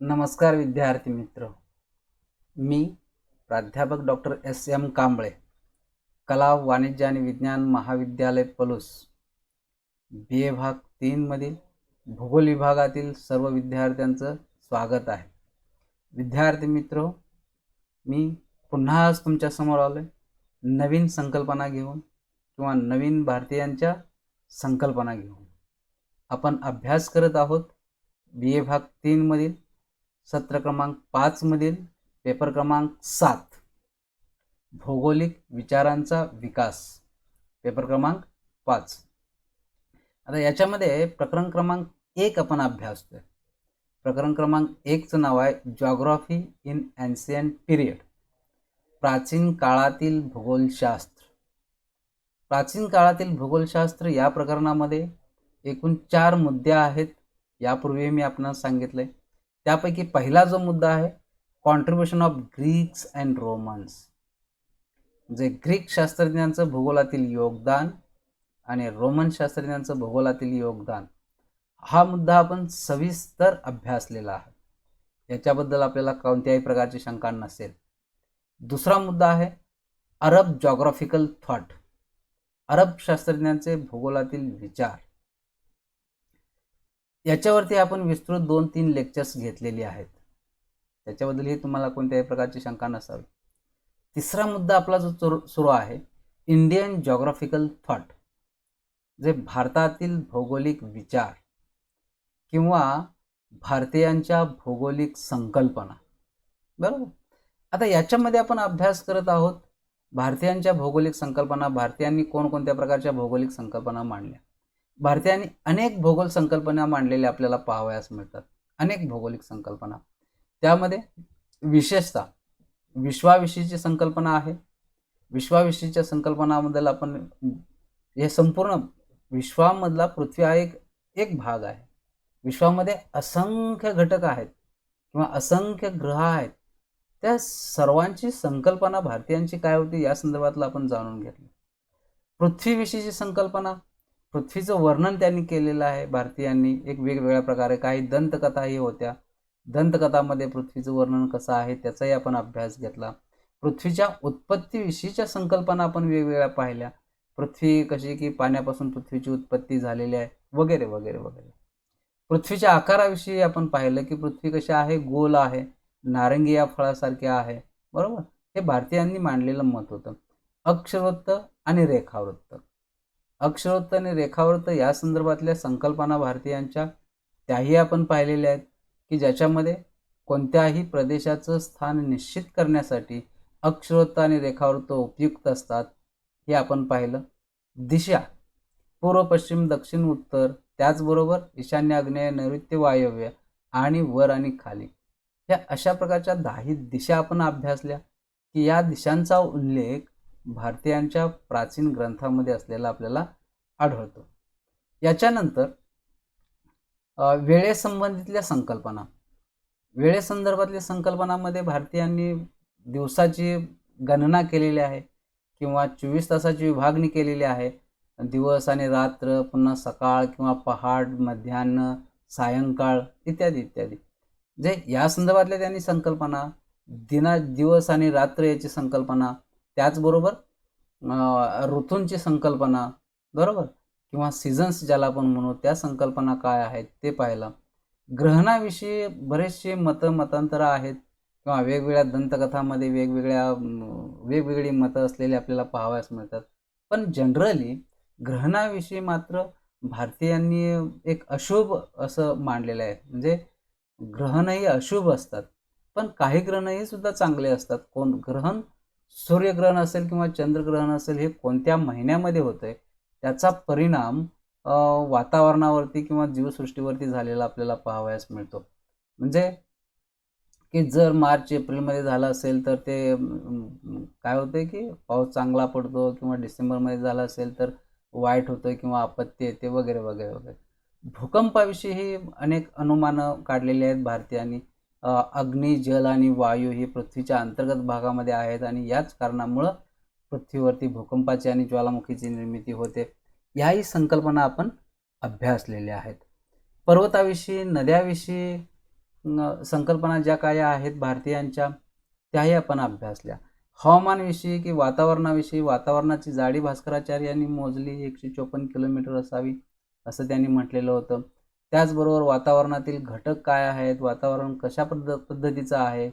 नमस्कार विद्यार्थी मित्र. मी प्राध्यापक डॉक्टर एस.एम. कांबळे, कला, वाणिज्य आणि विज्ञान महाविद्यालय पलूस, बी.ए. भाग 3 मधील भूगोल विभागातील सर्व विद्यार्थ्यांचं स्वागत आहे. विद्यार्थी मित्र, मी पुन्हा आज तुमच्या समोर आलोय नवीन संकल्पना घेऊन किंवा नवीन भारतीयांच्या संकल्पना घेऊन. आपण अभ्यास करत आहोत बी.ए. भाग 3 मधील सत्र क्रमांक 5 मधील पेपर क्रमांक 7 भौगोलिक विचारांचा विकास, पेपर क्रमांक 5. आता याच्यामध्ये प्रकरण क्रमांक 1 आपण अभ्यासतोय. प्रकरण क्रमांक 1चं नाव आहे जॉग्राफी इन एन्शियंट पिरियड, प्राचीन काळातील भूगोलशास्त्र. प्राचीन काळातील भूगोलशास्त्र या प्रकरणामध्ये एकूण 4 मुद्दे आहेत. यापूर्वी मी आपणास सांगितले. त्यापैकी पहिला जो मुद्दा आहे contribution of Greeks and Romans, म्हणजे ग्रीक शास्त्रज्ञांचं भूगोलातील योगदान आणि रोमन शास्त्रज्ञांचं भूगोलातील योगदान, हा मुद्दा आपण सविस्तर अभ्यासलेला आहे. याच्याबद्दल आपल्याला कोणत्याही प्रकारची शंका नसेल. दुसरा मुद्दा आहे अरब जॉग्राफिकल थॉट, अरब शास्त्रज्ञांचे भूगोलातील विचार. याच्यावरती आपण विस्तृत 2-3 लेक्चर्स घेतलेली आहेत. त्याच्याबद्दलही तुम्हाला कोणत्याही प्रकारची शंका नसावी. तिसरा मुद्दा आपला जो सुरू आहे इंडियन जॉग्राफिकल थॉट, जे भारतातील भौगोलिक विचार किंवा भारतीयांच्या भौगोलिक संकल्पना. बरोबर. आता याच्यामध्ये आपण अभ्यास करत आहोत भारतीयांच्या भौगोलिक संकल्पना. भारतीयांनी कोणकोणत्या प्रकारच्या भौगोलिक संकल्पना मांडल्या. भारतीयांनी अनेक भौगोल संकल्पना मांडलेल्या आपल्याला पाहावयास मिळतात. अनेक भौगोलिक संकल्पना. त्यामध्ये विशेषतः विश्वाविषयीची संकल्पना आहे. विश्वाविषयीच्या संकल्पनाबद्दल आपण हे संपूर्ण विश्वामधला पृथ्वी हा एक भाग आहे. विश्वामध्ये असंख्य घटक आहेत किंवा असंख्य ग्रह आहेत. त्या सर्वांची संकल्पना भारतीयांची काय होती या संदर्भातलं आपण जाणून घेतलं. पृथ्वीविषयीची संकल्पना, पृथ्वीचं वर्णन त्यांनी केलेलं आहे भारतीयांनी एक वेगवेगळ्या प्रकारे. काही दंतकथाही होत्या. दंतकथामध्ये पृथ्वीचं वर्णन कसं आहे त्याचाही आपण अभ्यास घेतला. पृथ्वीच्या उत्पत्तीविषयीच्या संकल्पना आपण वेगवेगळ्या पाहिल्या. पृथ्वी कशी की पाण्यापासून पृथ्वीची उत्पत्ती झालेली आहे वगैरे वगैरे वगैरे. पृथ्वीच्या आकाराविषयी आपण पाहिलं की पृथ्वी कशी आहे, गोल आहे, नारंगी या फळासारखे आहे. बरोबर. हे भारतीयांनी मांडलेलं मत होतं. अक्षवृत्त आणि रेखावृत्त, अक्षवृत्त आणि रेखावृत्त या संदर्भातल्या संकल्पना भारतीयांच्या त्याही आपण पाहिलेल्या आहेत की ज्याच्यामध्ये कोणत्याही प्रदेशाचं स्थान निश्चित करण्यासाठी अक्षवृत्त आणि रेखावृत्त उपयुक्त असतात हे आपण पाहिलं. दिशा पूर्व, पश्चिम, दक्षिण, उत्तर, त्याचबरोबर ईशान्य, आग्नेय, नैऋत्य, वायव्य आणि वर आणि खाली, ह्या अशा प्रकारच्या 10 दिशा आपण अभ्यासल्या की या दिशांचा उल्लेख भारतीयांच्या प्राचीन ग्रंथामध्ये असलेला आपल्याला आढळतो. याच्यानंतर वेळेसंबंधितल्या संकल्पना. वेळेसंदर्भातल्या संकल्पनामध्ये भारतीयांनी दिवसाची गणना केलेली आहे किंवा 24 तासाची विभागणी केलेली आहे. दिवस आणि रात्र, पुन्हा सकाळ किंवा पहाट, मध्यान्ह, सायंकाळ इत्यादी इत्यादी. जे या संदर्भातल्या त्यांनी संकल्पना, दिवस आणि रात्र याची संकल्पना, त्याचबरोबर ऋतूंची संकल्पना, बरोबर, किंवा सीझन्स ज्याला आपण म्हणू त्या संकल्पना काय आहेत ते पाहिलं. ग्रहणाविषयी बरेचसे मतांतरं आहेत किंवा वेगवेगळ्या दंतकथामध्ये वेगवेगळी मतं असलेले आपल्याला पाहावयास मिळतात. पण जनरली ग्रहणाविषयी मात्र भारतीयांनी एक अशुभ असं मांडलेलं आहे. म्हणजे ग्रहणही अशुभ असतात पण काही ग्रहणही सुद्धा चांगले असतात. ग्रहण, सूर्यग्रहण असेल किंवा चंद्रग्रहण असेल, हे कोणत्या महिन्यामध्ये होतंय त्याचा परिणाम वातावरणावरती किंवा जीवसृष्टीवरती झालेला आपल्याला पाहावयास मिळतो. म्हणजे की जर मार्च एप्रिलमध्ये झाला असेल तर ते काय होते की पाऊस चांगला पडतो, किंवा डिसेंबरमध्ये झाला असेल तर वाईट होतं किंवा आपत्ती येते वगैरे वगैरे वगैरे. भूकंपाविषयी अनेक अनुमानं काढलेली आहेत भारतीयांनी. अग्नी, जल आणि वायू ही पृथ्वीच्या अंतर्गत भागामध्ये आहेत आणि याच कारणामुळं पृथ्वीवरती भूकंपाची आणि ज्वालामुखीची निर्मिती होते. याही संकल्पना आपण अभ्यासलेल्या आहेत. पर्वताविषयी, नद्याविषयी संकल्पना ज्या काय आहेत भारतीयांच्या त्याही आपण अभ्यासल्या. हवामानविषयी की वातावरणाविषयी, वातावरणाची जाडी भास्कराचार्य यांनी मोजली 154 किलोमीटर असावी असं त्यांनी म्हटलेलं होतं. त्याचबरोबर वातावरणातील घटक काय आहेत, वातावरण कशा पद्धतीचं आहे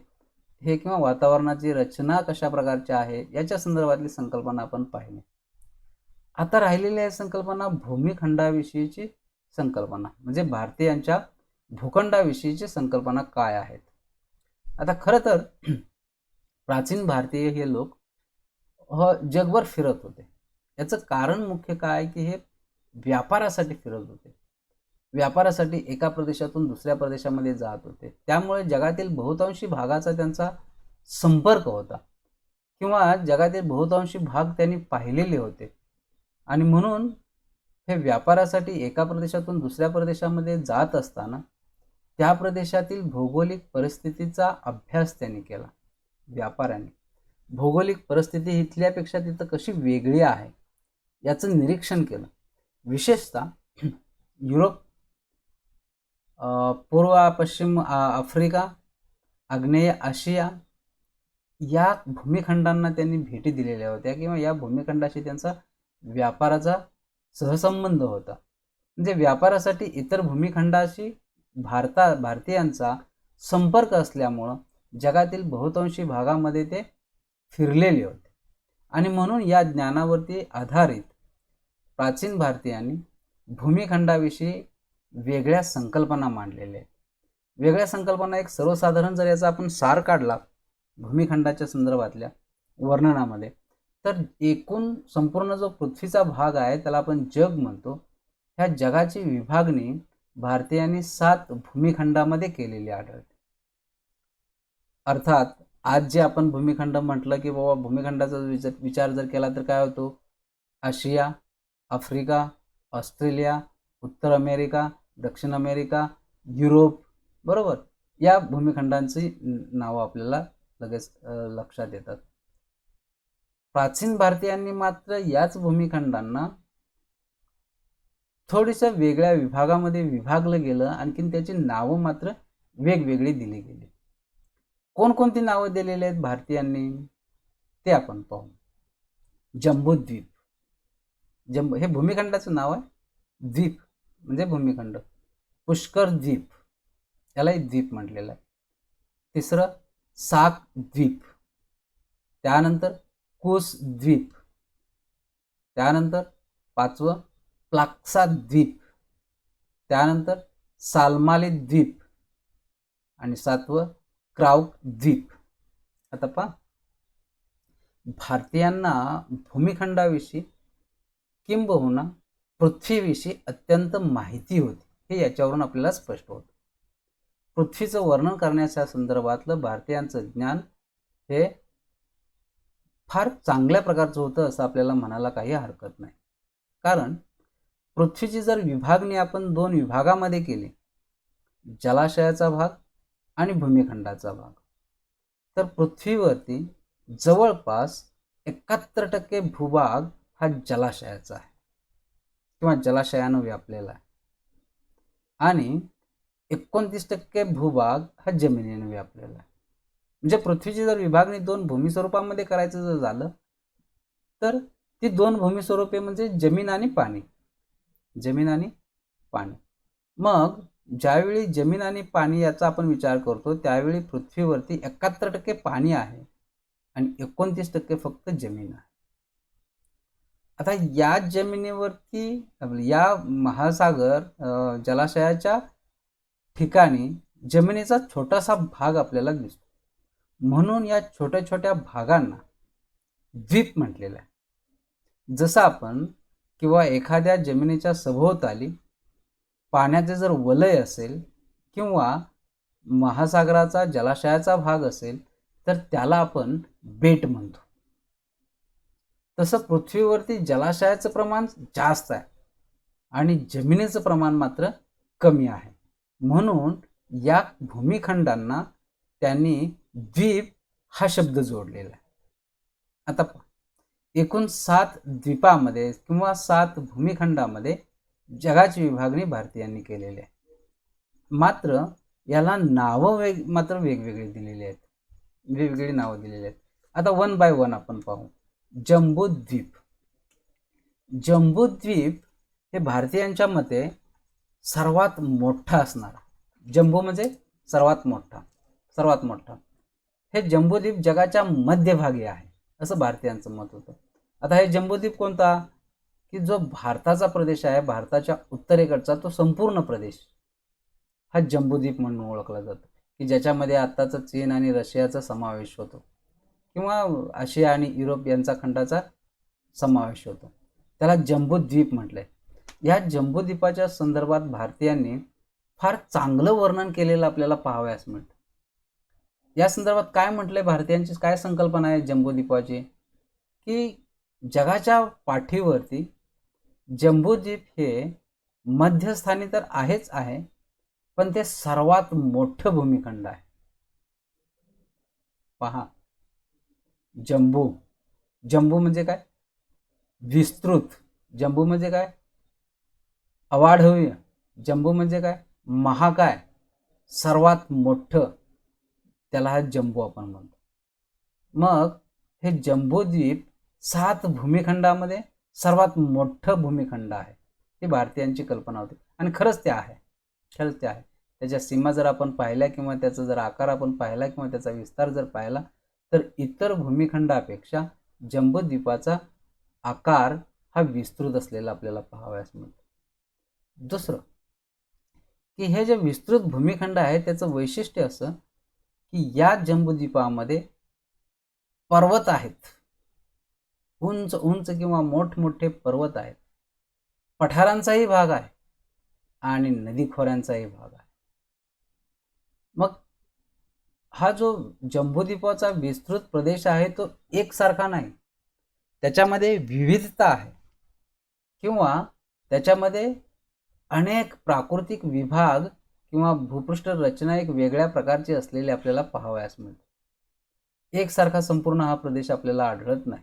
हे, किंवा वातावरणाची रचना कशा प्रकारची आहे याच्या संदर्भातली संकल्पना आपण पाहिली. आता राहिलेली आहे संकल्पना भूमिखंडाविषयीची संकल्पना, म्हणजे भारतीयांच्या भूखंडाविषयीची संकल्पना काय आहेत. आता खरं तर प्राचीन भारतीय हे लोक जगभर फिरत होते. याचं कारण मुख्य काय की हे व्यापारासाठी फिरत होते. व्यापारासाठी एका प्रदेशातून दुसऱ्या प्रदेशामध्ये जात होते. त्यामुळे जगातील बहुतांशी भागाचा त्यांचा संपर्क होता, किंवा जगातील बहुतांशी भाग त्यांनी पाहिलेले होते. आणि म्हणून हे व्यापारासाठी एका प्रदेशातून दुसऱ्या प्रदेशामध्ये जात असताना त्या प्रदेशातील भौगोलिक परिस्थितीचा अभ्यास त्यांनी केला. व्यापाऱ्यांनी भौगोलिक परिस्थिती इथल्यापेक्षा तिथं कशी वेगळी आहे याचं निरीक्षण केलं. विशेषतः युरोप, पूर्व पश्चिम आफ्रिका, आग्नेय आशिया या भूमिखंडांना त्यांनी भेटी दिलेल्या होत्या, किंवा या भूमिखंडाशी त्यांचा व्यापाराचा सहसंबंध होता. म्हणजे व्यापारासाठी इतर भूमिखंडाशी भारतीयांचा संपर्क असल्यामुळं जगातील बहुतांशी भागामध्ये ते फिरलेले होते. आणि म्हणून या ज्ञानावरती आधारित प्राचीन भारतीयांनी भूमिखंडाविषयी वेगळ्या संकल्पना मांडलेल्या आहेत. वेगळ्या संकल्पना एक सर्वसाधारण जर याचा आपण सार काढला भूमिखंडाच्या संदर्भातल्या वर्णनामध्ये, तर एकूण संपूर्ण जो पृथ्वीचा भाग आहे त्याला आपण जग म्हणतो. ह्या जगाची विभागणी भारतीयांनी 7 भूमिखंडामध्ये केलेली आढळते. अर्थात आज जे आपण भूमिखंड म्हटलं की बाबा भूमिखंडाचा विचार जर केला तर काय होतो, आशिया, आफ्रिका, ऑस्ट्रेलिया, उत्तर अमेरिका, दक्षिण अमेरिका, युरोप, बरोबर, या भूमिखंडांची नावं आपल्याला लगेच लक्षात येतात. प्राचीन भारतीयांनी मात्र याच भूमिखंडांना थोडीसं वेगळ्या विभागामध्ये विभागलं गेलं, आणखीन त्याची नावं मात्र वेगवेगळी दिली गेली. कोणकोणती नावं दिलेली आहेत भारतीयांनी ते आपण पाहू. जम्बूद्वीप, हे भूमिखंडाचं नाव आहे. द्वीप म्हणजे भूमिखंड. पुष्कर द्वीप, यालाही द्वीप म्हटलेलं आहे. तिसरं साक द्वीप, त्यानंतर कुस द्वीप, त्यानंतर 5वं प्लाक्सा द्वीप, त्यानंतर सालमाली द्वीप, आणि 7वं क्राउक द्वीप. आता पहा, भारतीयांना भूमिखंडाविषयी किंबहुना पृथ्वीविषयी अत्यंत माहिती होती, हे याच्यावरून आपल्याला स्पष्ट होतं. पृथ्वीचं वर्णन करण्याच्या संदर्भातलं भारतीयांचं ज्ञान हे फार चांगल्या प्रकारचं होतं असं आपल्याला म्हणायला काही हरकत नाही. कारण पृथ्वीची जर विभागणी आपण 2 विभागामध्ये केली, जलाशयाचा भाग आणि भूमिखंडाचा भाग, तर पृथ्वीवरती जवळपास 71% भूभाग हा जलाशयाचा आहे किंवा जलाशयानं व्यापलेला आहे, आणि 29% भूभाग हा जमिनीने व्यापलेला आहे. म्हणजे पृथ्वीची जर विभागणी 2 भूमिस्वरूपामध्ये करायचं जर झालं तर ती 2 भूमिस्वरूपे म्हणजे जमीन आणि पाणी. जमीन आणि पाणी. मग ज्यावेळी जमीन आणि पाणी याचा आपण विचार करतो त्यावेळी पृथ्वीवरती 71% पाणी आहे आणि 29% फक्त जमीन आहे. आता या जमिनीवरती या महासागर जलाशयाच्या ठिकाणी जमिनीचा छोटासा भाग आपल्याला दिसतो, म्हणून या छोट्या छोट्या भागांना द्वीप म्हटलेलं आहे. जसं आपण किंवा एखाद्या जमिनीच्या सभोवताली पाण्याचे जर वलय असेल किंवा महासागराचा जलाशयाचा भाग असेल तर त्याला आपण बेट म्हणतो. तसं पृथ्वीवरती जलाशयाचं प्रमाण जास्त आहे आणि जमिनीचं प्रमाण मात्र कमी आहे, म्हणून या भूमिखंडांना त्यांनी द्वीप हा शब्द जोडलेला आहे. आता एकूण 7 द्वीपामध्ये किंवा 7 भूमिखंडामध्ये जगाची विभागणी भारतीयांनी केलेली आहे. मात्र याला नावं मात्र वेगवेगळी दिलेली आहेत, वेगवेगळी नावं दिलेली आहेत. आता वन बाय वन आपण पाहू. जम्बूद्वीप. जम्बूद्वीप हे भारतीयांच्या मते सर्वात मोठा असणारा, जम्बू म्हणजे सर्वात मोठा हे जम्बूद्वीप जगाच्या मध्यभागी आहे असं भारतीयांचं मत होतं. आता हे जम्बूद्वीप कोणता, की जो भारताचा प्रदेश आहे, भारताच्या उत्तरेकडचा तो संपूर्ण प्रदेश हा जम्बूद्वीप म्हणून ओळखला जातो, की ज्याच्यामध्ये आत्ताचा चीन आणि रशियाचा समावेश होतो किंवा आशिया आणि युरोप यांचा खंडाचा समावेश होतो. त्याला जम्बूद्वीप म्हटलंय. या जम्बूद्वीपाच्या संदर्भात भारतीयांनी फार चांगलं वर्णन केलेलं आपल्याला पाहावयास मिळतं. या संदर्भात काय म्हटलंय, भारतीयांची काय संकल्पना आहे जम्बूद्वीपाची, की जगाच्या पाठीवरती जम्बूद्वीप हे मध्यस्थानी तर आहेच आहे, पण ते सर्वात मोठं भूमिखंड आहे. पहा, जम्बू, जम्बू म्हणजे काय, विस्तृत. जम्बू म्हणजे काय, अवाढव्य. जम्बू म्हणजे काय, महाकाय, सर्वात मोठं, त्याला हा जम्बू आपण म्हणतो. मग हे जम्बूद्वीप 7 भूमिखंडामध्ये सर्वात मोठं भूमिखंड आहे, ही भारतीयांची कल्पना होती आणि खरंच ते आहे. त्याच्या सीमा जर आपण पाहिल्या किंवा त्याचा जर आकार आपण पाहिला किंवा त्याचा विस्तार जर पाहिला तर इतर भूमिखंडापेक्षा जम्बूद्वीपाचा आकार हा विस्तृत असलेला आपल्याला पाहावयास मिळतो. दुसरं, की हे जे विस्तृत भूमिखंड आहे त्याचं वैशिष्ट्य असं की या जम्बूद्वीपामध्ये पर्वत आहेत, उंच उंच किंवा मोठमोठे पर्वत आहेत, पठारांचाही भाग आहे आणि नदीखोऱ्यांचाही भाग आहे. मग हा जो जम्बूद्वीपाचा विस्तृत प्रदेश आहे तो एकसारखा नाही, त्याच्यामध्ये विविधता आहे किंवा त्याच्यामध्ये अनेक प्राकृतिक विभाग किंवा भूपृष्ठ रचना एक वेगळ्या प्रकारची असलेली आपल्याला पाहावयास मिळते. एकसारखा संपूर्ण हा प्रदेश आपल्याला आढळत नाही.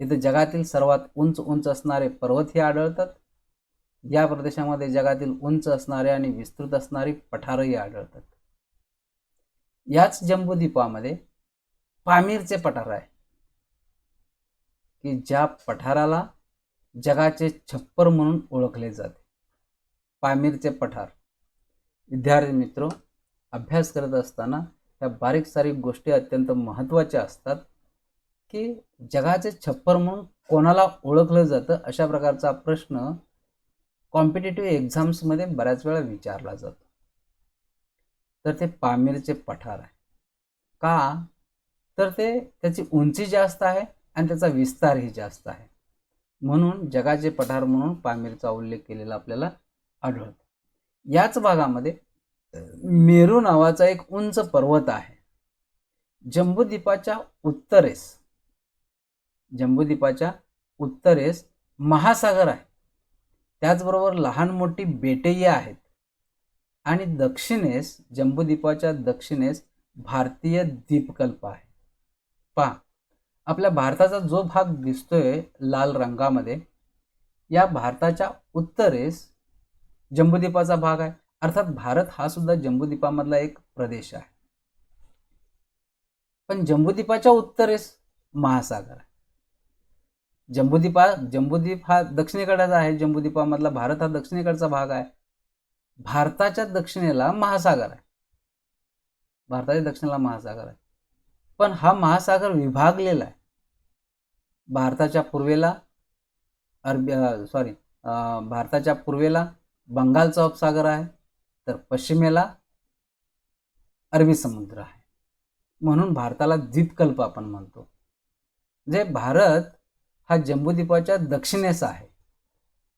इथे जगातील सर्वात उंच असणारे पर्वतही आढळतात. या प्रदेशामध्ये जगातील उंच असणारे आणि विस्तृत असणारी पठारही आढळतात. याच जम्बूद्वीपामध्ये पामीरचे पठार आहे, की ज्या पठाराला जगाचे छप्पर म्हणून ओळखले जाते. पामीरचे पठार. विद्यार्थी मित्र, अभ्यास करत असताना या बारीक सारीक गोष्टी अत्यंत महत्त्वाच्या असतात, की जगाचे छप्पर म्हणून कोणाला ओळखलं जातं, अशा प्रकारचा प्रश्न कॉम्पिटिटिव्ह एक्झाम्समध्ये बऱ्याच वेळा विचारला जातो. तर ते पामीरचे पठार आहे. का, तर ते त्याची उंची जास्त आहे आणि त्याचा विस्तारही जास्त आहे, म्हणून जगाचे पठार म्हणून पामीरचा उल्लेख केलेला आपल्याला आढळतो. याच भागामध्ये मेरू नावाचा एक उंच पर्वत आहे. जम्बूद्वीपाच्या उत्तरेस महासागर आहे, त्याचबरोबर लहान मोठी बेटेही आहेत आणि दक्षिणेस, जम्बूद्वीपाच्या दक्षिणेस भारतीय द्वीपकल्प आहे. पहा, आपल्या भारताचा जो भाग दिसतोय लाल रंगामध्ये, या भारताच्या उत्तरेस जम्बूद्वीपाचा भाग आहे. अर्थात भारत हा सुद्धा जम्बूद्वीपामधला एक प्रदेश आहे, पण जम्बूद्वीपाच्या उत्तरेस महासागर आहे. जम्बूद्वीप हा दक्षिणेकडचा आहे, जम्बूद्वीपामधला भारत हा दक्षिणेकडचा भाग आहे. भारताच्या दक्षिणेला महासागर आहे, पण हा महासागर विभागलेला आहे. भारताच्या पूर्वेला बंगालचा उपसागर आहे, तर पश्चिमेला अरबी समुद्र आहे, म्हणून भारताला द्वीपकल्प आपण म्हणतो. म्हणजे भारत हा जम्बूद्वीपाच्या दक्षिणेस आहे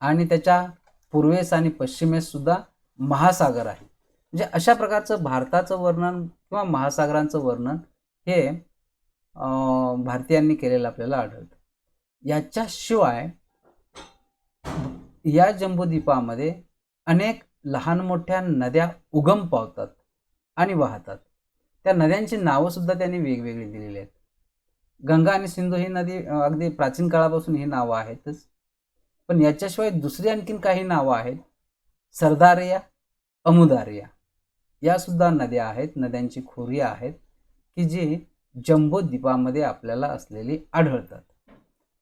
आणि त्याच्या पूर्वेस आणि पश्चिमेस सुद्धा महासागर आहे. म्हणजे अशा प्रकारचं भारताचं वर्णन किंवा महासागरांचं वर्णन हे भारतीयांनी केलेलं आपल्याला आढळतं. याच्याशिवाय या जम्बूद्वीपामध्ये अनेक लहान मोठ्या नद्या उगम पावतात आणि वाहतात. त्या नद्यांची नावं सुद्धा त्यांनी वेगवेगळी दिलेली आहेत. गंगा आणि सिंधू ही नदी अगदी प्राचीन काळापासून ही नावं आहेतच, पण याच्याशिवाय दुसरी आणखीन काही नावं आहेत. सरदारिया, अमुदारिया. या सुद्धा नद्या आहेत, नद्यांची खोरी आहेत की जी जम्बूद्वीपामध्ये आपल्याला असलेली आढळतात.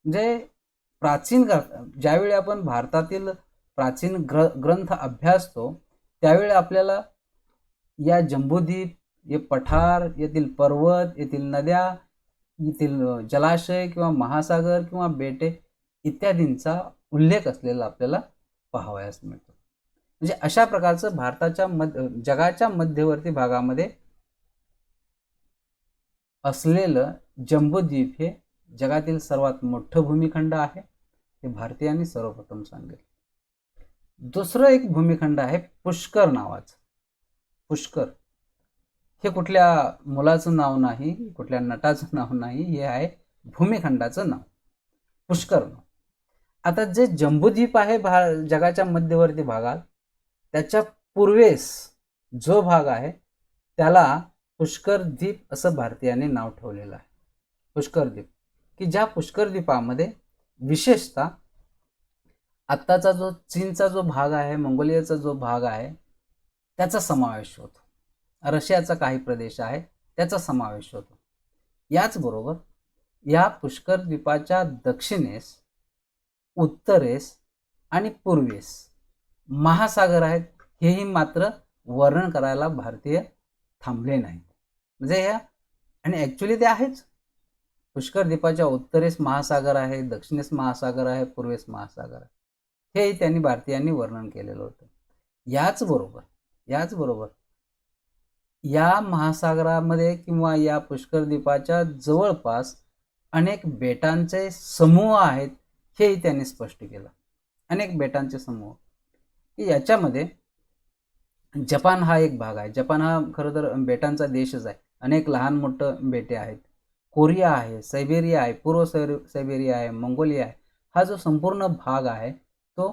म्हणजे प्राचीन ज्यावेळी आपण भारतातील प्राचीन ग्रंथ अभ्यासतो त्यावेळी आपल्याला या जम्बूद्वीप, हे पठार, येथील पर्वत, येथील नद्या, येथील जलाशय किंवा महासागर किंवा बेटे इत्यादींचा उल्लेख असलेला आपल्याला पाहावयास मिळतो. म्हणजे अशा प्रकारचं भारताच्या जगाच्या मध्यवर्ती भागामध्ये असलेलं जम्बूद्वीप हे जगातील सर्वात मोठं भूमिखंड आहे, हे भारतीयांनी सर्वप्रथम सांगेल. दुसरं एक भूमिखंड आहे पुष्कर नावाचं. पुष्कर हे कुठल्या मुलाचं नाव नाही, कुठल्या नटाचं नाव नाही, हे आहे भूमिखंडाचं नाव, पुष्कर नाव. आता जे जम्बूद्वीप आहे जगाच्या मध्यवर्ती भागात, त्याच्या पूर्वेस जो भाग आहे त्याला पुष्कर द्वीप असं भारतीयांनी नाव ठेवलेलं आहे. पुष्कर द्वीप, की ज्या पुष्कर द्वीपामध्ये विशेषतः आत्ताचा जो चीनचा जो भाग आहे, मंगोलियाचा जो भाग आहे त्याचा समावेश होतो. रशियाचा काही प्रदेश आहे त्याचा समावेश होतो. याचबरोबर या पुष्कर द्वीपाच्या दक्षिणेस, उत्तरेस आणि पूर्वेस महासागर आहेत, हेही मात्र वर्णन करायला भारतीय थांबले नाहीत. म्हणजे या आणि ॲक्च्युली ते आहेच. पुष्कर द्वीपाच्या उत्तरेस महासागर आहे, दक्षिणेस महासागर आहे, पूर्वेस महासागर आहे, हे त्यांनी भारतीयांनी वर्णन केलेलं होतं. याचबरोबर या महासागरामध्ये किंवा या पुष्कर द्वीपाच्या जवळपास अनेक बेटांचे समूह आहेत, हेही त्यांनी स्पष्ट केलं. अनेक बेटांचे समूह, की याच्यामध्ये जपान हा एक भाग आहे. जपान हा खरं तर बेटांचा देशच आहे. अनेक लहान मोठं बेटे आहेत. कोरिया आहे, सायबेरिया आहे, पूर्व सायबेरिया आहे, मंगोलिया आहे. हा जो संपूर्ण भाग आहे तो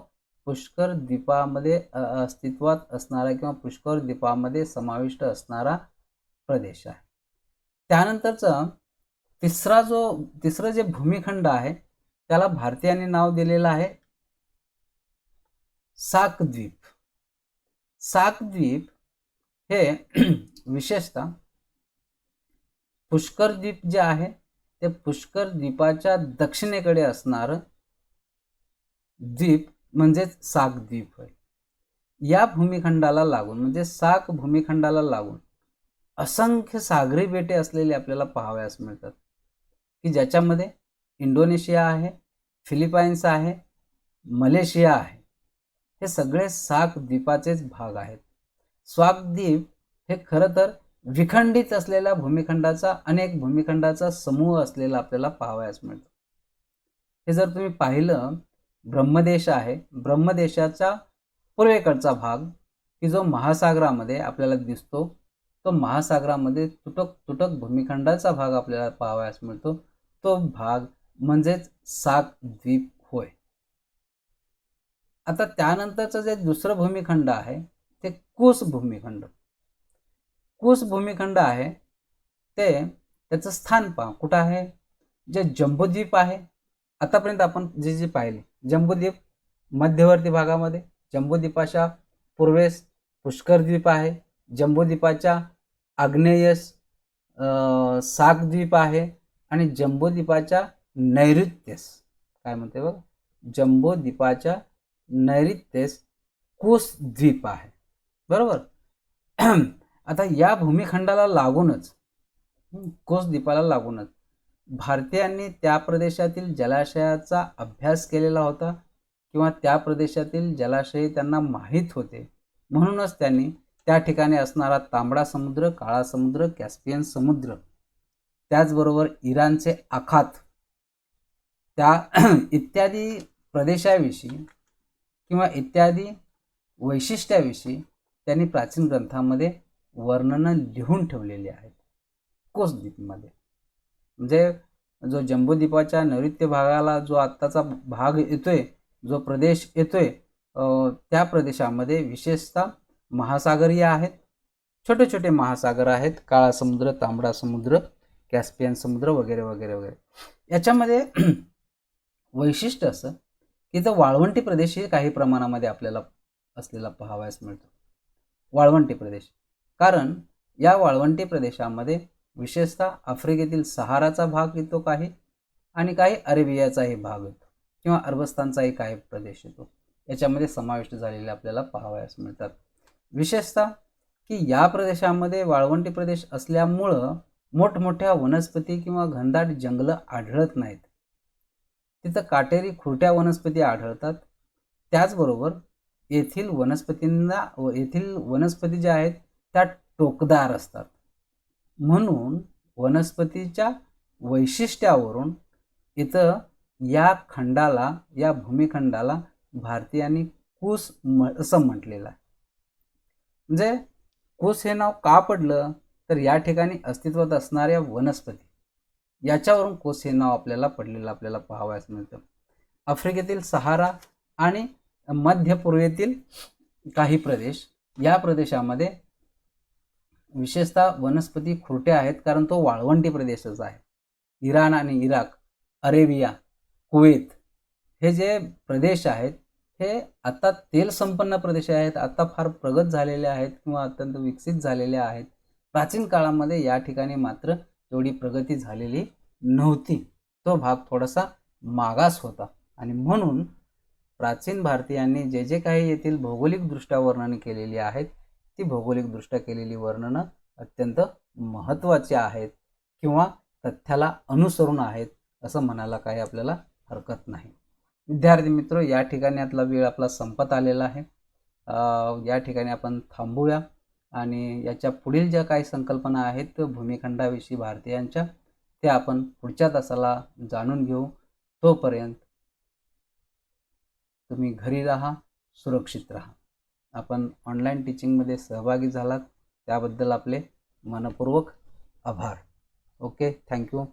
पुष्कर द्वीपामध्ये अस्तित्वात असणारा किंवा पुष्कर द्वीपामध्ये समाविष्ट असणारा प्रदेश आहे. त्यानंतरचा तिसरं जे भूमिखंड आहे त्याला भारतीयांनी नाव दिलेलं आहे सार्क द्वीप. सार्क द्वीप हे विशेषतः पुष्कर द्वीप जे आहे ते पुष्कर द्वीपाच्या दक्षिणेकडे असणारं द्वीप म्हणजेच सार्क द्वीप होय. या भूमिखंडाला लागून म्हणजे सार्क भूमिखंडाला लागून असंख्य सागरी बेटे असलेले आपल्याला पाहावयास मिळतात, की ज्याच्यामध्ये इंडोनेशिया आहे, फिलिपाईन्स आहे, मलेशिया आहे. हे सगळे सार्क द्वीपाचेच भाग आहेत. सार्क द्वीप हे खरं तर विखंडित असलेल्या भूमिखंडाचा, अनेक भूमिखंडाचा समूह असलेला आपल्याला पाहावयास मिळतो. हे जर तुम्ही पाहिलं, ब्रह्मदेश आहे, ब्रह्मदेशाचा पूर्वेकडचा भाग की जो महासागरामध्ये आपल्याला दिसतो, तो महासागरामध्ये तुटक भूमिखंडाचा भाग आपल्याला पाहावयास मिळतो. तो भाग म्हणजेच सार्क द्वीप होय. आता त्यानंतरचं जे दुसरं भूमिखंड आहे ते कुस भूमिखंड. कुस भूमिखंड आहे ते त्याचं स्थान पहा कुठं आहे. जे जम्बूद्वीप आहे, आतापर्यंत आपण जे पाहिले, जम्बूद्वीप मध्यवर्ती भागामध्ये, जम्बूद्वीपाच्या पूर्वेस पुष्कर द्वीप आहे, जम्बूद्वीपाच्या आग्नेयेस सार्क द्वीप आहे आणि जम्बूद्वीपाच्या नैऋत्येस काय म्हणते बघ, जम्बूद्वीपाच्या नैऋत्येस कुस द्वीप आहे. बरोबर. आता या भूमिखंडाला लागूनच, कुस द्वीपाला लागूनच भारतीयांनी त्या प्रदेशातील जलाशयाचा अभ्यास केलेला होता किंवा त्या प्रदेशातील जलाशय त्यांना माहीत होते. म्हणूनच त्यांनी त्या ठिकाणी असणारा तांबडा समुद्र, काळा समुद्र, कॅस्पियन समुद्र, त्याचबरोबर इराणचे आखात, त्या इत्यादी प्रदेशाविषयी किंवा इत्यादी वैशिष्ट्याविषयी त्यांनी प्राचीन ग्रंथामध्ये वर्णनं लिहून ठेवलेली आहेत कुस द्वीपमध्ये. म्हणजे जो जम्बूद्वीपाच्या नैऋत्य भागाला जो आत्ताचा भाग येतोय, जो प्रदेश येतोय, त्या प्रदेशामध्ये विशेषतः महासागरीय आहेत, छोटे छोटे महासागर आहेत, काळा समुद्र, तांबडा समुद्र, कॅस्पियन समुद्र वगैरे वगैरे वगैरे. याच्यामध्ये वैशिष्ट्य असं की इथं वाळवंटी प्रदेशही काही प्रमाणामध्ये आपल्याला असलेला पाहावयास मिळतो. वाळवंटी प्रदेश कारण या वाळवंटी प्रदेशामध्ये विशेषतः आफ्रिकेतील सहाराचा भाग येतो काही, आणि काही अरेबियाचाही भाग येतो किंवा अरबस्तानचाही काही प्रदेश येतो, याच्यामध्ये समाविष्ट झालेले आपल्याला पाहावयास मिळतात. विशेषतः की या प्रदेशामध्ये वाळवंटी प्रदेश असल्यामुळं मोठमोठ्या वनस्पती किंवा घनदाट जंगलं आढळत नाहीत. तिथं काटेरी खुरट्या वनस्पती आढळतात. त्याचबरोबर येथील वनस्पती ज्या आहेत त्या टोकदार असतात. म्हणून वनस्पतीच्या वैशिष्ट्यावरून इथं या खंडाला, या भूमिखंडाला भारतीयांनी कूस असं म्हटलेलं आहे. म्हणजे कूस हे नाव का पडलं, तर या ठिकाणी अस्तित्वात असणाऱ्या वनस्पती याच्यावरून कूस हे नाव आपल्याला पडलेलं आपल्याला पाहावयास मिळतं. आफ्रिकेतील सहारा आणि मध्य पूर्वेतील काही प्रदेश, या प्रदेशामध्ये विशेषतः वनस्पती खुरट्या आहेत, कारण तो वाळवंटी प्रदेशच आहे. इराण आणि इराक, अरेबिया, कुवेत हे जे प्रदेश आहेत हे आता तेल संपन्न प्रदेश आहेत, आता फार प्रगत झालेले आहेत किंवा अत्यंत विकसित झालेले आहेत. प्राचीन काळामध्ये या ठिकाणी मात्र तेवढी प्रगती झालेली नव्हती. तो भाग थोडासा मागास होता आणि म्हणून प्राचीन भारतीयांनी जे जे काही येथील भौगोलिकदृष्ट्या वर्णने केलेली आहेत, ती भौगोलिकदृष्ट्या केलेली वर्णनं अत्यंत महत्त्वाची आहेत किंवा तथ्याला अनुसरून आहेत असं म्हणायला काही आपल्याला हरकत नाही. विद्यार्थी मित्र, या ठिकाणी आतला वेळ आपला संपत आलेला आहे. या ठिकाणी आपण थांबूया आणि याच्या पुढील ज्या काही संकल्पना आहेत भूमिखंडाविषयी भारतीयांच्या, त्या आपण पुढच्या तासाला जाणून घेऊ. तोपर्यंत तुम्ही घरी राहा, सुरक्षित राहा. आपण ऑनलाईन टीचिंगमध्ये सहभागी झालात त्याबद्दल आपले मनपूर्वक आभार. Okay, thank you.